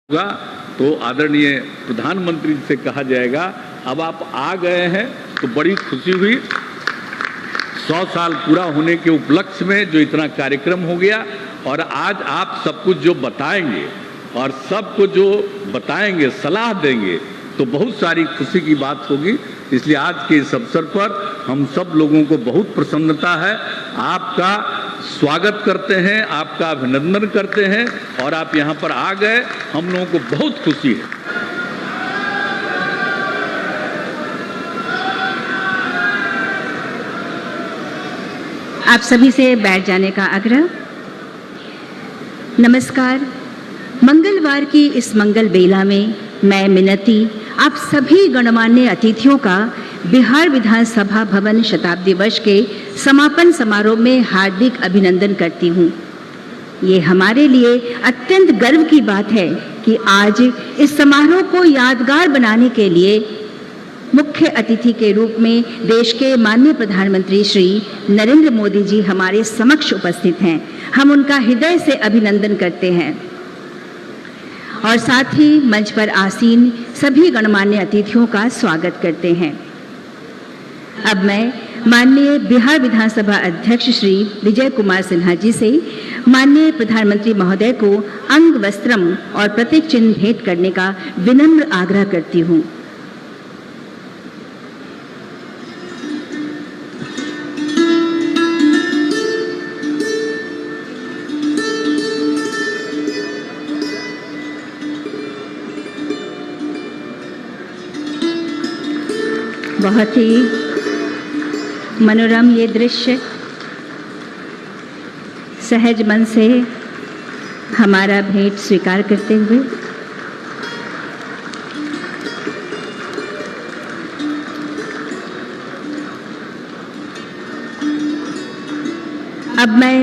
होगा तो आदरणीय प्रधानमंत्री से कहा जाएगा अब आप आ गए हैं तो बड़ी खुशी हुई। 100 साल पूरा होने के उपलक्ष्य में जो इतना कार्यक्रम हो गया और आज आप सब कुछ जो बताएंगे और सबको जो बताएंगे सलाह देंगे तो बहुत सारी खुशी की बात होगी। इसलिए आज के इस अवसर पर हम सब लोगों को बहुत प्रसन्नता है, आपका स्वागत करते हैं, आपका अभिनंदन करते हैं और आप यहाँ पर आ गए, हम लोगों को बहुत खुशी है। आप सभी से बैठ जाने का आग्रह। नमस्कार। मंगलवार की इस मंगल बेला में मैं मिनती आप सभी गणमान्य अतिथियों का बिहार विधानसभा भवन शताब्दी वर्ष के समापन समारोह में हार्दिक अभिनंदन करती हूँ। ये हमारे लिए अत्यंत गर्व की बात है कि आज इस समारोह को यादगार बनाने के लिए मुख्य अतिथि के रूप में देश के माननीय प्रधानमंत्री श्री नरेंद्र मोदी जी हमारे समक्ष उपस्थित हैं। हम उनका हृदय से अभिनंदन करते हैं और साथ ही मंच पर आसीन सभी गणमान्य अतिथियों का स्वागत करते हैं। अब मैं माननीय बिहार विधानसभा अध्यक्ष श्री विजय कुमार सिन्हा जी से माननीय प्रधानमंत्री महोदय को अंग वस्त्रम और प्रतीक चिन्ह भेंट करने का विनम्र आग्रह करती हूँ। बहुत ही मनोरम ये दृश्य, सहज मन से हमारा भेंट स्वीकार करते हुए अब मैं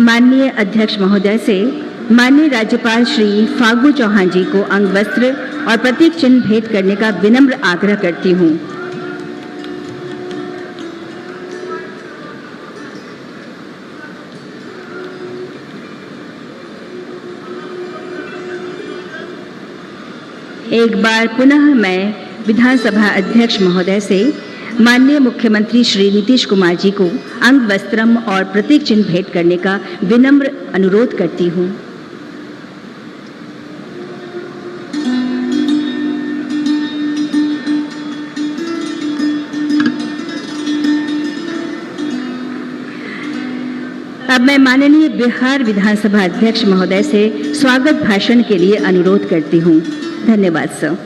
माननीय अध्यक्ष महोदय से माननीय राज्यपाल श्री फागू चौहान जी को अंग वस्त्र और प्रतीक चिन्ह भेंट करने का विनम्र आग्रह करती हूँ। एक बार पुनः मैं विधानसभा अध्यक्ष महोदय से माननीय मुख्यमंत्री श्री नीतीश कुमार जी को अंग वस्त्रम और प्रतीक चिन्ह भेंट करने का विनम्र अनुरोध करती हूँ। अब मैं माननीय बिहार विधानसभा अध्यक्ष महोदय से स्वागत भाषण के लिए अनुरोध करती हूँ। धन्यवाद सर।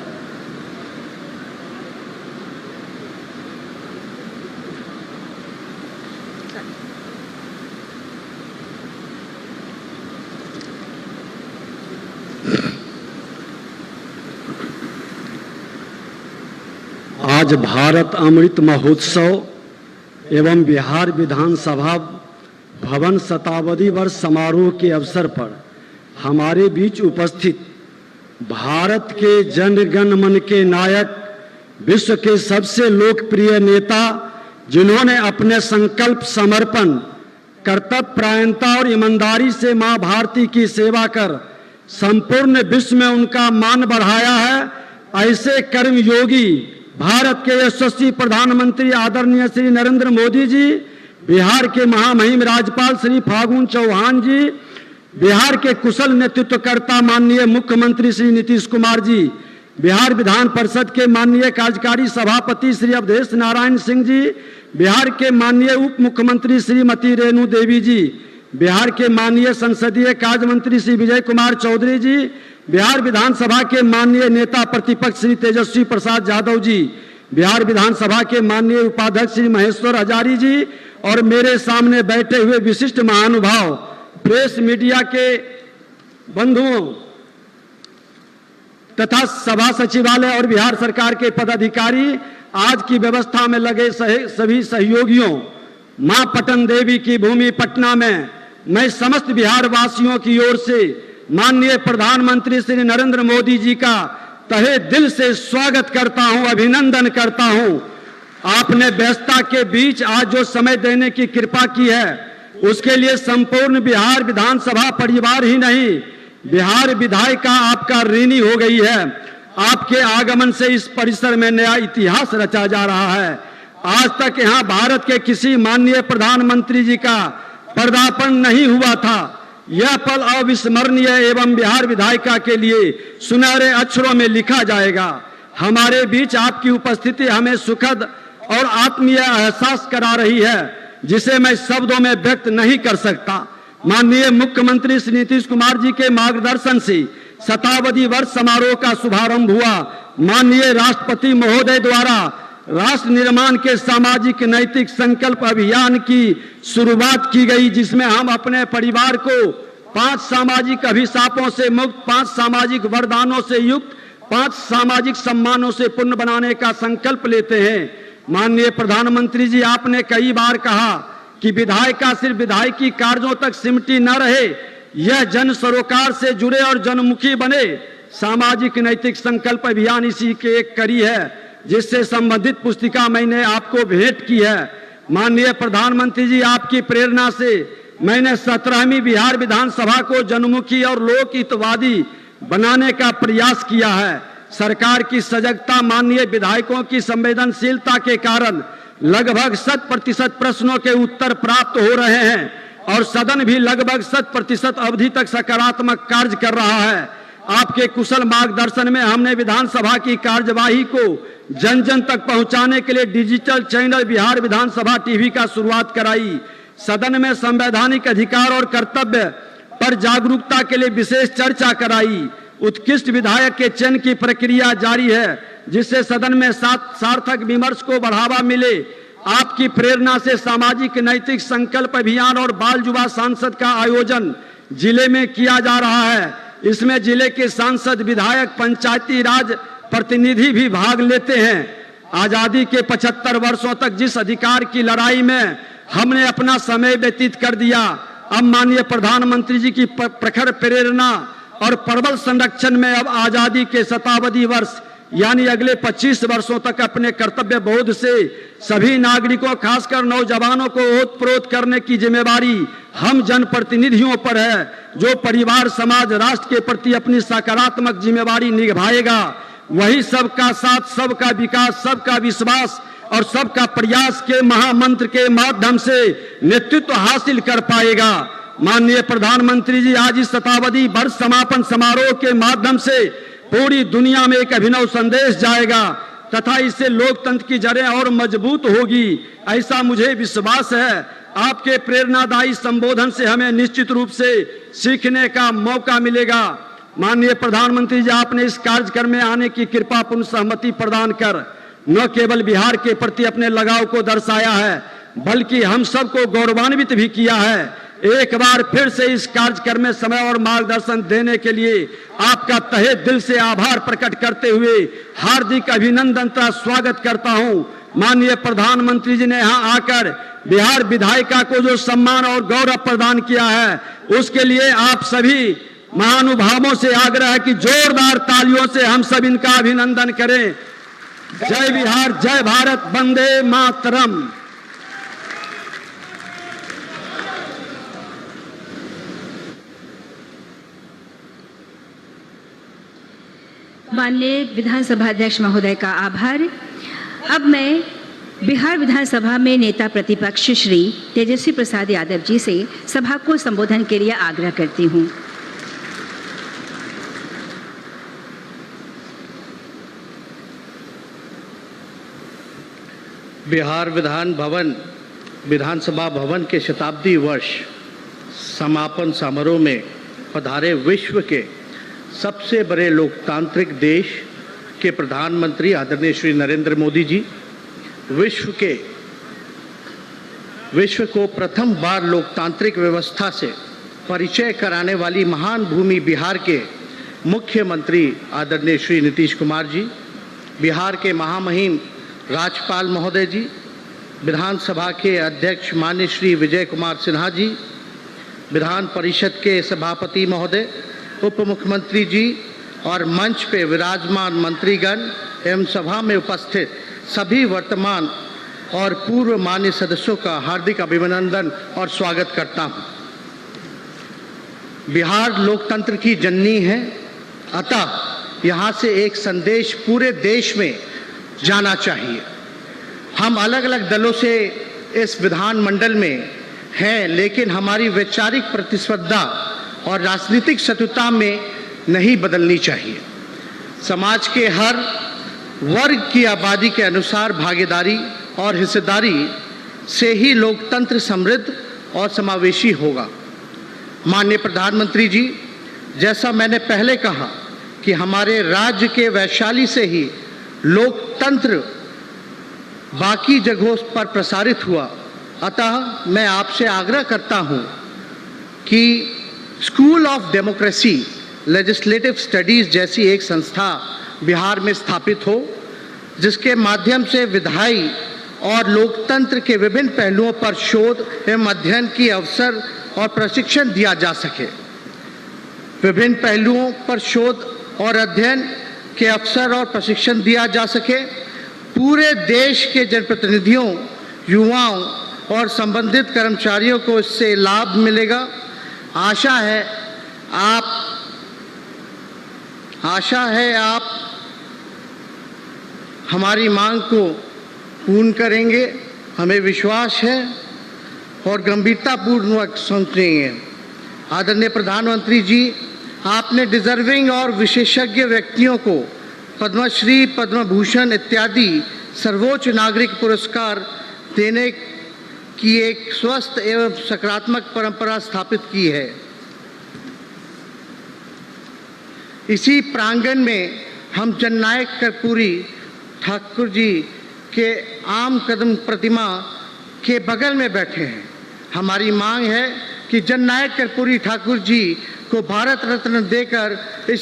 आज भारत अमृत महोत्सव एवं बिहार विधानसभा भवन शताब्दी वर्ष समारोह के अवसर पर हमारे बीच उपस्थित भारत के जन गण मन के नायक, विश्व के सबसे लोकप्रिय नेता, जिन्होंने अपने संकल्प, समर्पण, कर्तव्य परायणता और ईमानदारी से मां भारती की सेवा कर संपूर्ण विश्व में उनका मान बढ़ाया है, ऐसे कर्मयोगी भारत के यशस्वी प्रधानमंत्री आदरणीय श्री नरेंद्र मोदी जी, बिहार के महामहिम राज्यपाल श्री फागू चौहान जी, बिहार के कुशल नेतृत्वकर्ता माननीय मुख्यमंत्री श्री नीतीश कुमार जी, बिहार विधान परिषद के माननीय कार्यकारी सभापति श्री अवधेश नारायण सिंह जी, बिहार के माननीय उप मुख्यमंत्री श्रीमती रेणु देवी जी, बिहार के माननीय संसदीय कार्य मंत्री श्री विजय कुमार चौधरी जी, बिहार विधानसभा के माननीय नेता प्रतिपक्ष श्री तेजस्वी प्रसाद यादव जी, बिहार विधानसभा के माननीय उपाध्यक्ष श्री महेश्वर हजारी जी और मेरे सामने बैठे हुए विशिष्ट महानुभाव, प्रेस मीडिया के बंधुओं तथा सभा सचिवालय और बिहार सरकार के पदाधिकारी, आज की व्यवस्था में लगे सभी सहयोगियों, मां पटन देवी की भूमि पटना में मैं समस्त बिहार वासियों की ओर से माननीय प्रधानमंत्री श्री नरेंद्र मोदी जी का तहे दिल से स्वागत करता हूं, अभिनंदन करता हूं। आपने व्यस्तता के बीच आज जो समय देने की कृपा की है उसके लिए संपूर्ण बिहार विधानसभा परिवार ही नहीं, बिहार विधायिका आपका ऋणी हो गई है। आपके आगमन से इस परिसर में नया इतिहास रचा जा रहा है। आज तक यहाँ भारत के किसी माननीय प्रधानमंत्री जी का पदार्पण नहीं हुआ था। यह पल अविस्मरणीय एवं बिहार विधायिका के लिए सुनहरे अक्षरों में लिखा जाएगा। हमारे बीच आपकी उपस्थिति हमें सुखद और आत्मीय एहसास करा रही है, जिसे मैं शब्दों में व्यक्त नहीं कर सकता। माननीय मुख्यमंत्री श्री नीतीश कुमार जी के मार्गदर्शन से शताब्दी वर्ष समारोह का शुभारंभ हुआ। माननीय राष्ट्रपति महोदय द्वारा राष्ट्र निर्माण के सामाजिक नैतिक संकल्प अभियान की शुरुआत की गई, जिसमें हम अपने परिवार को 5 सामाजिक अभिशापों से मुक्त, 5 सामाजिक वरदानों से युक्त, 5 सामाजिक सम्मानों से पूर्ण बनाने का संकल्प लेते हैं। माननीय प्रधानमंत्री जी, आपने कई बार कहा कि विधायिका सिर्फ विधायिकी कार्यों तक सिमटी न रहे, यह जन सरोकार से जुड़े और जनमुखी बने। सामाजिक नैतिक संकल्प अभियान इसी के एक कड़ी है, जिससे संबंधित पुस्तिका मैंने आपको भेंट की है। माननीय प्रधानमंत्री जी, आपकी प्रेरणा से मैंने 17वीं बिहार विधानसभा को जनमुखी और लोकहितवादी बनाने का प्रयास किया है। सरकार की सजगता, माननीय विधायकों की संवेदनशीलता के कारण लगभग 100% प्रश्नों के उत्तर प्राप्त हो रहे हैं और सदन भी लगभग 100% अवधि तक सकारात्मक कार्य कर रहा है। आपके कुशल मार्गदर्शन में हमने विधानसभा की कार्यवाही को जन जन तक पहुंचाने के लिए डिजिटल चैनल बिहार विधानसभा टीवी का शुरुआत कराई। सदन में संवैधानिक अधिकार और कर्तव्य पर जागरूकता के लिए विशेष चर्चा कराई। उत्कृष्ट विधायक के चयन की प्रक्रिया जारी है, जिससे सदन में सार्थक विमर्श को बढ़ावा मिले। आपकी प्रेरणा से सामाजिक नैतिक संकल्प अभियान और बाल युवा सांसद का आयोजन जिले में किया जा रहा है। इसमें जिले के सांसद, विधायक, पंचायती राज प्रतिनिधि भी भाग लेते हैं। आजादी के 75 वर्षों तक जिस अधिकार की लड़ाई में हमने अपना समय व्यतीत कर दिया, अब माननीय प्रधानमंत्री जी की प्रखर प्रेरणा और प्रबल संरक्षण में अब आजादी के शताब्दी वर्ष यानी अगले 25 वर्षों तक अपने कर्तव्य बोध से सभी नागरिकों, खासकर नौजवानों को ओतप्रोत करने की जिम्मेवारी हम जनप्रतिनिधियों पर है। जो परिवार, समाज, राष्ट्र के प्रति अपनी सकारात्मक जिम्मेवारी निभाएगा, वही सबका साथ, सबका विकास, सबका विश्वास और सबका प्रयास के महामंत्र के माध्यम से नेतृत्व हासिल कर पाएगा। माननीय प्रधानमंत्री जी, आज इस शताब्दी वर्ष समापन समारोह के माध्यम से पूरी दुनिया में एक अभिनव संदेश जाएगा तथा इससे लोकतंत्र की जड़ें और मजबूत होगी, ऐसा मुझे विश्वास है। आपके प्रेरणादायी संबोधन से हमें निश्चित रूप से सीखने का मौका मिलेगा। माननीय प्रधानमंत्री जी, आपने इस कार्यक्रम में आने की कृपा पूर्ण सहमति प्रदान कर न केवल बिहार के प्रति अपने लगाव को दर्शाया है, बल्कि हम सबको गौरवान्वित भी किया है। एक बार फिर से इस कार्यक्रम में समय और मार्गदर्शन देने के लिए आपका तहे दिल से आभार प्रकट करते हुए हार्दिक अभिनंदन तथा स्वागत करता हूं। माननीय प्रधानमंत्री जी ने यहां आकर बिहार विधायिका को जो सम्मान और गौरव प्रदान किया है, उसके लिए आप सभी महानुभावों से आग्रह है कि जोरदार तालियों से हम सब इनका अभिनंदन करें। जय बिहार, जय भारत, वंदे मातरम। माननीय विधानसभा अध्यक्ष महोदय का आभार। अब मैं बिहार विधानसभा में नेता प्रतिपक्ष श्री तेजस्वी प्रसाद यादव जी से सभा को संबोधन के लिए आग्रह करती हूं। बिहार विधानसभा भवन के शताब्दी वर्ष समापन समारोह में पधारे विश्व के सबसे बड़े लोकतांत्रिक देश के प्रधानमंत्री आदरणीय श्री नरेंद्र मोदी जी, विश्व को प्रथम बार लोकतांत्रिक व्यवस्था से परिचय कराने वाली महान भूमि बिहार के मुख्यमंत्री आदरणीय श्री नीतीश कुमार जी, बिहार के महामहिम राज्यपाल महोदय जी, विधानसभा के अध्यक्ष माननीय श्री विजय कुमार सिन्हा जी, विधान परिषद के सभापति महोदय, उप मुख्यमंत्री जी और मंच पे विराजमान मंत्रीगण एवं सभा में उपस्थित सभी वर्तमान और पूर्व मान्य सदस्यों का हार्दिक अभिनंदन और स्वागत करता हूं। बिहार लोकतंत्र की जननी है, अतः यहाँ से एक संदेश पूरे देश में जाना चाहिए। हम अलग अलग दलों से इस विधानमंडल में हैं, लेकिन हमारी वैचारिक प्रतिस्पर्धा और राजनीतिक शत्रुता में नहीं बदलनी चाहिए। समाज के हर वर्ग की आबादी के अनुसार भागीदारी और हिस्सेदारी से ही लोकतंत्र समृद्ध और समावेशी होगा। माननीय प्रधानमंत्री जी, जैसा मैंने पहले कहा कि हमारे राज्य के वैशाली से ही लोकतंत्र बाकी जगहों पर प्रसारित हुआ, अतः मैं आपसे आग्रह करता हूं कि school of democracy legislative studies जैसी एक संस्था बिहार में स्थापित हो, जिसके माध्यम से विधायी और लोकतंत्र के विभिन्न पहलुओं पर शोध एवं अध्ययन की अवसर और प्रशिक्षण दिया जा सके। विभिन्न पहलुओं पर शोध और अध्ययन के अवसर और प्रशिक्षण दिया जा सके। पूरे देश के जनप्रतिनिधियों, युवाओं और संबंधित कर्मचारियों को इससे लाभ मिलेगा। आशा है आप हमारी मांग को पूर्ण करेंगे, हमें विश्वास है और गंभीरतापूर्वक समझेंगे। आदरणीय प्रधानमंत्री जी, आपने डिजर्विंग और विशेषज्ञ व्यक्तियों को पद्मश्री, पद्म भूषण इत्यादि सर्वोच्च नागरिक पुरस्कार देने की एक स्वस्थ एवं सकारात्मक परंपरा स्थापित की है। इसी प्रांगण में हम जननायक कर्पूरी ठाकुर जी के आम कदम प्रतिमा के बगल में बैठे हैं। हमारी मांग है कि जननायक कर्पूरी ठाकुर जी को भारत रत्न देकर इस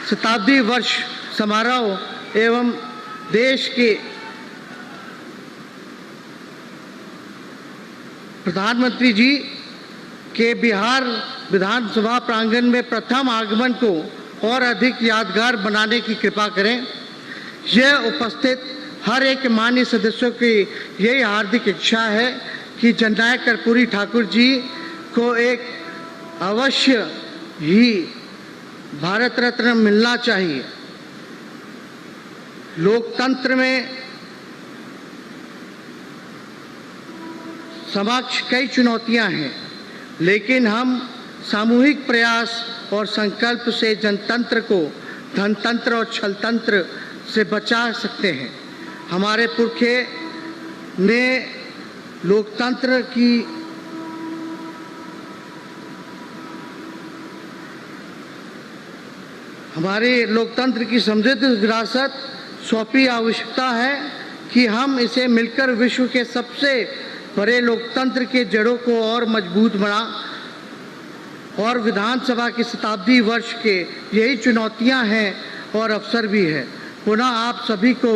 शताब्दी वर्ष समारोह एवं देश के प्रधानमंत्री जी के बिहार विधानसभा प्रांगण में प्रथम आगमन को और अधिक यादगार बनाने की कृपा करें। यह उपस्थित हर एक माननीय सदस्यों की यही हार्दिक इच्छा है कि जननायक कर्पूरी ठाकुर जी को एक अवश्य ही भारत रत्न मिलना चाहिए। लोकतंत्र में समक्ष कई चुनौतियां हैं, लेकिन हम सामूहिक प्रयास और संकल्प से जनतंत्र को धनतंत्र और छलतंत्र से बचा सकते हैं। हमारे पुरखे ने लोकतंत्र की समृद्ध विरासत सौंपी। आवश्यकता है कि हम इसे मिलकर विश्व के सबसे बड़े लोकतंत्र के जड़ों को और मजबूत बना। और विधानसभा की शताब्दी वर्ष के यही चुनौतियां हैं और अवसर भी है। पुनः आप सभी को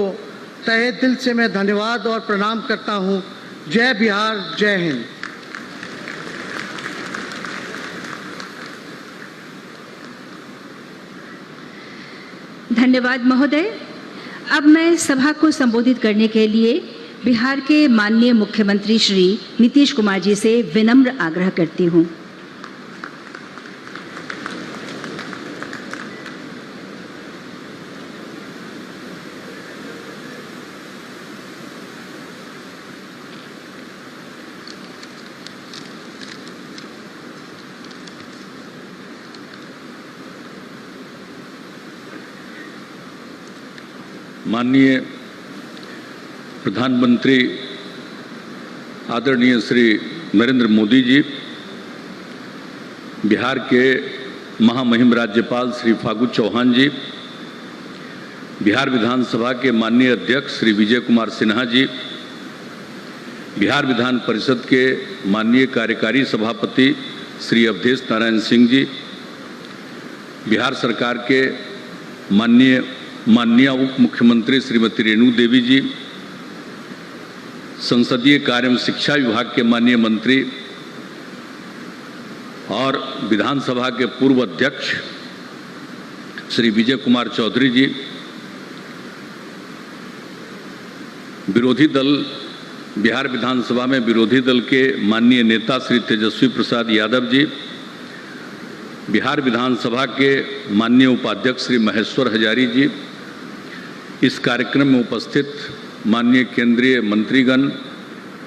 तहे दिल से मैं धन्यवाद और प्रणाम करता हूं। जय बिहार, जय हिंद। धन्यवाद महोदय। अब मैं सभा को संबोधित करने के लिए बिहार के माननीय मुख्यमंत्री श्री नीतीश कुमार जी से विनम्र आग्रह करती हूं। माननीय प्रधानमंत्री आदरणीय श्री नरेंद्र मोदी जी, बिहार के महामहिम राज्यपाल श्री फागू चौहान जी, बिहार विधानसभा के माननीय अध्यक्ष श्री विजय कुमार सिन्हा जी, बिहार विधान परिषद के माननीय कार्यकारी सभापति श्री अवधेश नारायण सिंह जी, बिहार सरकार के माननीय उप मुख्यमंत्री श्रीमती रेणु देवी जी, संसदीय कार्य एवं शिक्षा विभाग के माननीय मंत्री और विधानसभा के पूर्व अध्यक्ष श्री विजय कुमार चौधरी जी, विरोधी दल बिहार विधानसभा में विरोधी दल के माननीय नेता श्री तेजस्वी प्रसाद यादव जी, बिहार विधानसभा के माननीय उपाध्यक्ष श्री महेश्वर हजारी जी, इस कार्यक्रम में उपस्थित माननीय केंद्रीय मंत्रीगण,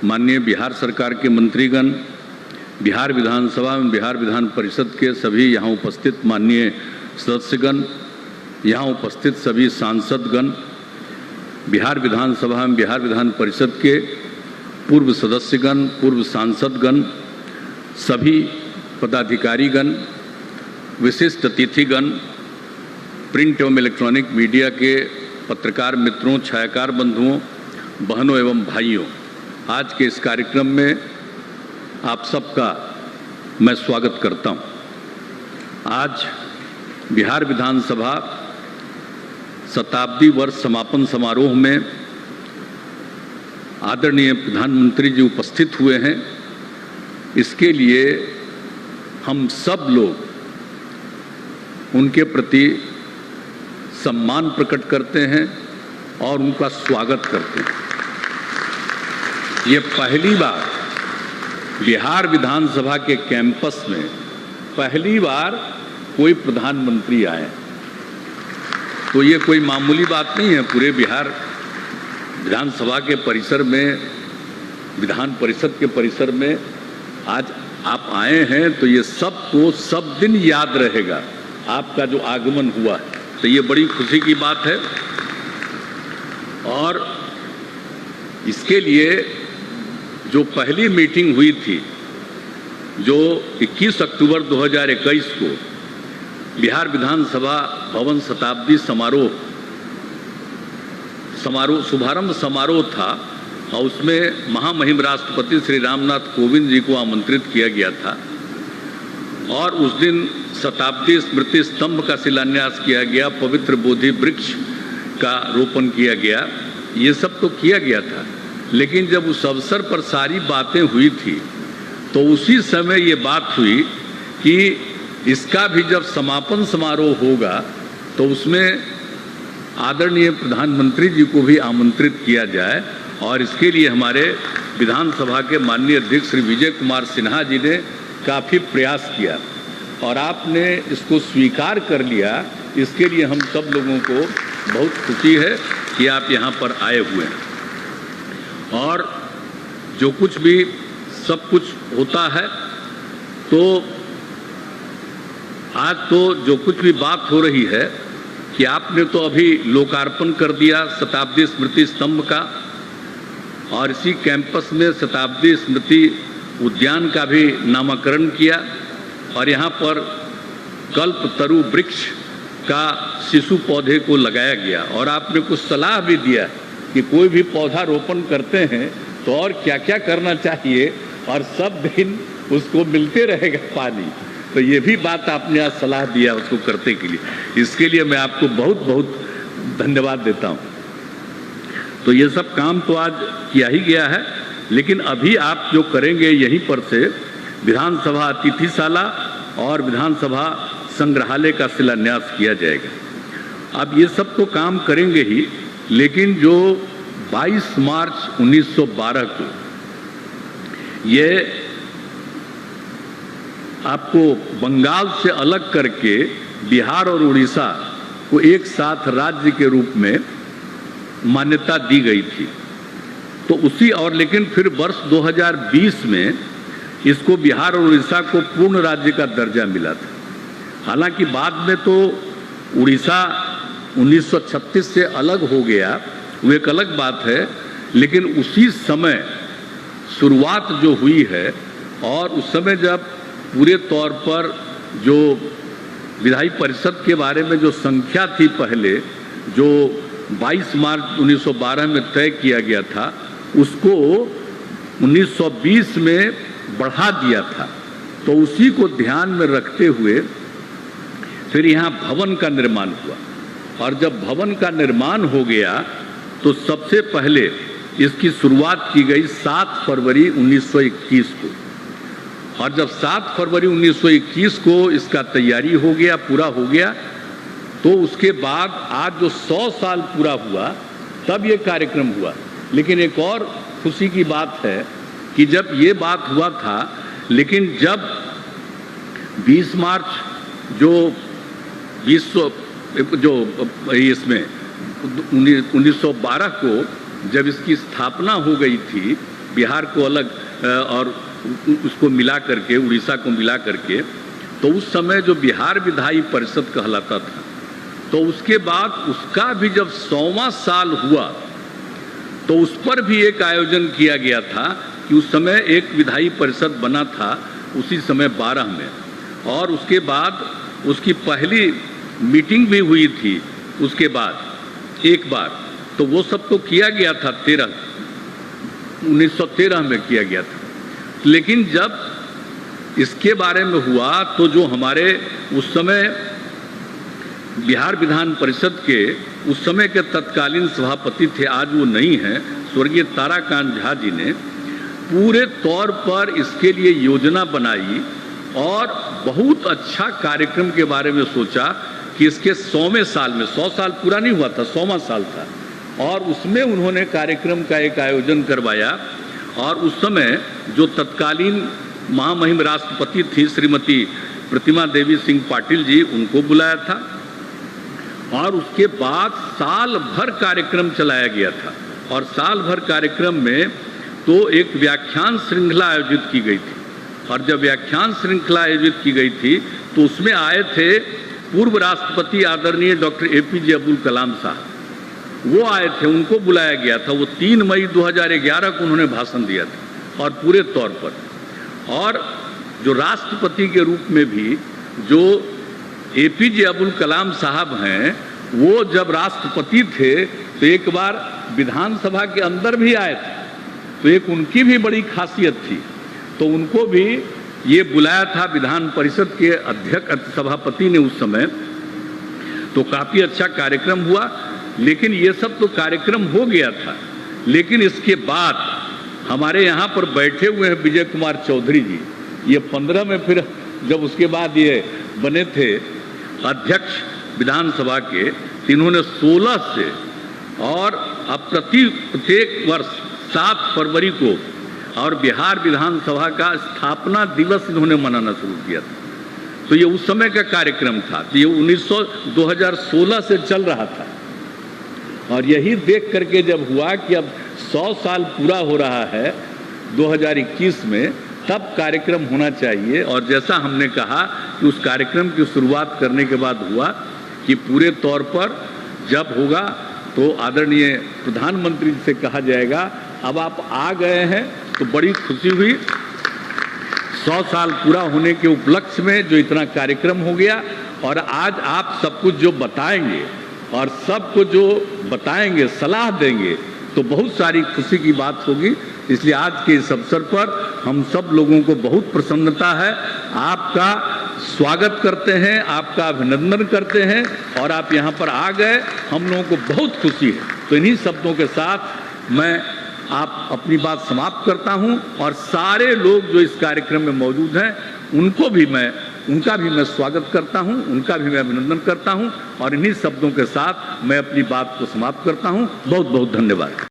माननीय बिहार सरकार के मंत्रीगण, बिहार विधानसभा एवं बिहार विधान परिषद के सभी यहाँ उपस्थित माननीय सदस्यगण, यहाँ उपस्थित सभी सांसदगण, बिहार विधानसभा एवं बिहार विधान परिषद के पूर्व सदस्यगण, पूर्व सांसदगण, सभी पदाधिकारीगण, विशिष्ट अतिथिगण, प्रिंट एवं इलेक्ट्रॉनिक मीडिया के पत्रकार मित्रों, छायाकार बंधुओं, बहनों एवं भाइयों, आज के इस कार्यक्रम में आप सबका मैं स्वागत करता हूं। आज बिहार विधानसभा शताब्दी वर्ष समापन समारोह में आदरणीय प्रधानमंत्री जी उपस्थित हुए हैं। इसके लिए हम सब लोग उनके प्रति सम्मान प्रकट करते हैं और उनका स्वागत करते हैं। ये पहली बार बिहार विधानसभा के कैंपस में पहली बार कोई प्रधानमंत्री आए, तो ये कोई मामूली बात नहीं है। पूरे बिहार विधानसभा के परिसर में, विधान परिषद के परिसर में आज आप आए हैं, तो ये सबको सब दिन याद रहेगा आपका जो आगमन हुआ है, तो ये बड़ी खुशी की बात है। और इसके लिए जो पहली मीटिंग हुई थी, जो 21 अक्टूबर 2021 को बिहार विधानसभा भवन शताब्दी शुभारंभ समारोह था, और उसमें महामहिम राष्ट्रपति श्री रामनाथ कोविंद जी को आमंत्रित किया गया था। और उस दिन शताब्दी स्मृति स्तंभ का शिलान्यास किया गया, पवित्र बोधि वृक्ष का रोपण किया गया, ये सब तो किया गया था। लेकिन जब उस अवसर पर सारी बातें हुई थी, तो उसी समय ये बात हुई कि इसका भी जब समापन समारोह होगा तो उसमें आदरणीय प्रधानमंत्री जी को भी आमंत्रित किया जाए। और इसके लिए हमारे विधानसभा के माननीय अध्यक्ष श्री विजय कुमार सिन्हा जी ने काफ़ी प्रयास किया और आपने इसको स्वीकार कर लिया। इसके लिए हम सब लोगों को बहुत खुशी है कि आप यहाँ पर आए हुए हैं। और जो कुछ भी सब कुछ होता है, तो आज तो जो कुछ भी बात हो रही है कि आपने तो अभी लोकार्पण कर दिया शताब्दी स्मृति स्तंभ का, और इसी कैंपस में शताब्दी स्मृति उद्यान का भी नामकरण किया, और यहाँ पर कल्पतरु वृक्ष का शिशु पौधे को लगाया गया। और आपने कुछ सलाह भी दिया कि कोई भी पौधा रोपण करते हैं तो और क्या क्या करना चाहिए, और सब दिन उसको मिलते रहेगा पानी। तो ये भी बात आपने आज सलाह दिया उसको करने के लिए, इसके लिए मैं आपको बहुत बहुत धन्यवाद देता हूँ। तो ये सब काम तो आज किया ही गया है, लेकिन अभी आप जो करेंगे यहीं पर से विधानसभा अतिथिशाला और विधानसभा संग्रहालय का शिलान्यास किया जाएगा। अब ये सब तो काम करेंगे ही, लेकिन जो 22 मार्च 1912 को ये आपको बंगाल से अलग करके बिहार और उड़ीसा को एक साथ राज्य के रूप में मान्यता दी गई थी, तो उसी और लेकिन फिर वर्ष 2020 में इसको बिहार और उड़ीसा को पूर्ण राज्य का दर्जा मिला था। हालांकि बाद में तो उड़ीसा 1936 से अलग हो गया, वो एक अलग बात है, लेकिन उसी समय शुरुआत जो हुई है, और उस समय जब पूरे तौर पर जो विधायी परिषद के बारे में जो संख्या थी पहले, जो 22 मार्च 1912 में तय किया गया था, उसको 1920 में बढ़ा दिया था। तो उसी को ध्यान में रखते हुए फिर यहाँ भवन का निर्माण हुआ, और जब भवन का निर्माण हो गया तो सबसे पहले इसकी शुरुआत की गई 7 फरवरी 1921 को, और जब 7 फरवरी 1921 को इसका तैयारी हो गया, पूरा हो गया, तो उसके बाद आज जो 100 साल पूरा हुआ तब ये कार्यक्रम हुआ। लेकिन एक और खुशी की बात है कि जब ये बात हुआ था, लेकिन जब 20 मार्च जो इसमें 1912 को जब इसकी स्थापना हो गई थी, बिहार को अलग और उसको मिला करके, उड़ीसा को मिला करके, तो उस समय जो बिहार विधायी परिषद कहलाता था, तो उसके बाद उसका भी जब 100वां साल हुआ तो उस पर भी एक आयोजन किया गया था कि उस समय एक विधायी परिषद बना था उसी समय 12 में, और उसके बाद उसकी पहली मीटिंग भी हुई थी उसके बाद एक बार, तो वो सब तो किया गया था 1913 में किया गया था। लेकिन जब इसके बारे में हुआ तो जो हमारे उस समय बिहार विधान परिषद के उस समय के तत्कालीन सभापति थे, आज वो नहीं हैं, स्वर्गीय ताराकांत झा जी ने पूरे तौर पर इसके लिए योजना बनाई और बहुत अच्छा कार्यक्रम के बारे में सोचा कि इसके 100वें साल में, 100 साल पूरा नहीं हुआ था, 100वां साल था, और उसमें उन्होंने कार्यक्रम का एक आयोजन करवाया। और उस समय जो तत्कालीन महामहिम राष्ट्रपति थी श्रीमती प्रतिमा देवी सिंह पाटिल जी, उनको बुलाया था, और उसके बाद साल भर कार्यक्रम चलाया गया था। और साल भर कार्यक्रम में तो एक व्याख्यान श्रृंखला आयोजित की गई थी, और जब व्याख्यान श्रृंखला आयोजित की गई थी तो उसमें आए थे पूर्व राष्ट्रपति आदरणीय डॉक्टर APJ अब्दुल कलाम साहब, वो आए थे, उनको बुलाया गया था। वो 3 मई 2011 को उन्होंने भाषण दिया था और पूरे तौर पर। और जो राष्ट्रपति के रूप में भी जो APJ अब्दुल कलाम साहब हैं, वो जब राष्ट्रपति थे तो एक बार विधानसभा के अंदर भी आए थे, तो एक उनकी भी बड़ी खासियत थी, तो उनको भी ये बुलाया था विधान परिषद के अध्यक्ष सभापति ने उस समय। तो काफ़ी अच्छा कार्यक्रम हुआ। लेकिन ये सब तो कार्यक्रम हो गया था, लेकिन इसके बाद हमारे यहाँ पर बैठे हुए हैं विजय कुमार चौधरी जी, ये 15 में फिर जब उसके बाद ये बने थे अध्यक्ष विधानसभा के, इन्होंने 16 से और अब प्रत्येक वर्ष 7 फरवरी को और बिहार विधानसभा का स्थापना दिवस इन्होंने मनाना शुरू किया था। तो ये उस समय का कार्यक्रम था, तो ये 2016 से चल रहा था। और यही देख करके जब हुआ कि अब 100 साल पूरा हो रहा है 2021 में, तब कार्यक्रम होना चाहिए। और जैसा हमने कहा कि उस कार्यक्रम की शुरुआत करने के बाद हुआ कि पूरे तौर पर जब होगा तो आदरणीय प्रधानमंत्री से कहा जाएगा अब आप आ गए हैं, तो बड़ी खुशी हुई। 100 साल पूरा होने के उपलक्ष्य में जो इतना कार्यक्रम हो गया, और आज आप सब कुछ जो बताएंगे और सबको जो बताएंगे, सलाह देंगे, तो बहुत सारी खुशी की बात होगी। इसलिए आज के इस अवसर पर हम सब लोगों को बहुत प्रसन्नता है, आपका स्वागत करते हैं, आपका अभिनंदन करते हैं, और आप यहाँ पर आ गए, हम लोगों को बहुत खुशी है। तो इन्हीं शब्दों के साथ मैं आप अपनी बात समाप्त करता हूं, और सारे लोग जो इस कार्यक्रम में मौजूद हैं उनका भी मैं स्वागत करता हूं, उनका भी मैं अभिनंदन करता हूं, और इन्हीं शब्दों के साथ मैं अपनी बात को समाप्त करता हूं। बहुत बहुत धन्यवाद।